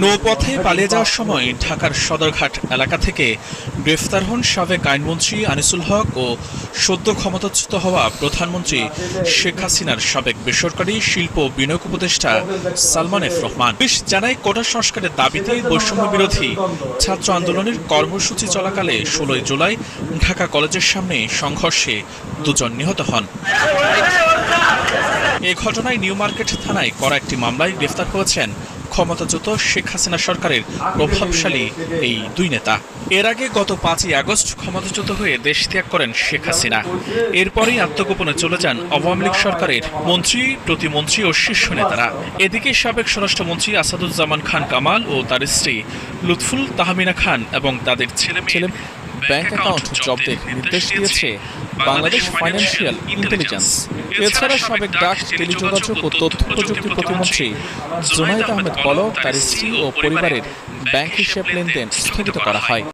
নৌপথে পালিয়ে যাওয়ার সময় ঢাকার সদরঘাট এলাকা থেকে গ্রেফতার হন সাবেক আইনমন্ত্রী আনিসুল হক ও সদ্য ক্ষমতাচ্যুত হওয়া প্রধানমন্ত্রী শেখ হাসিনার সাবেক বেসরকারি শিল্প বিনিয়োগ উপদেষ্টা সালমান এফ রহমান। পুলিশ জানায়, কোটা সংস্কারের দাবিতে বৈষম্য বিরোধী ছাত্র আন্দোলনের কর্মসূচি চলাকালে ১৬ জুলাই ঢাকা কলেজের সামনে সংঘর্ষে দুজন নিহত হন। এ ঘটনায় নিউ মার্কেট থানায় করা একটি মামলায় গ্রেফতার হয়েছেন ক্ষমতাচ্যুত শেখ হাসিনা সরকারের প্রভাবশালী এই দুই নেতা। এর আগে গত ৫ই আগস্ট ক্ষমতাচ্যুত হয়ে দেশ ত্যাগ করেন শেখ হাসিনা। এরপরই আত্মগোপনে চলে যান আওয়ামী লীগ সরকারের মন্ত্রী, প্রতিমন্ত্রী ও শীর্ষ নেতারা। এদিকে সাবেক স্বরাষ্ট্রমন্ত্রী আসাদুজ্জামান খান কামাল ও তার স্ত্রী লুৎফুল তাহমিনা খান এবং তাদের ছেলে ব্যাংক অ্যাকাউন্ট জব্দের নির্দেশ দিয়েছে বাংলাদেশ ফাইন্যান্সিয়াল ইন্টেলিজেন্স। এছাড়া সাবেক ডাক, টেলিযোগাযোগ ও তথ্য প্রযুক্তি প্রতিমন্ত্রী জুনাইদ আহমেদ পলক, তার স্ত্রী ও পরিবারের ব্যাংক হিসাব লেনদেন স্থগিত করা হয়।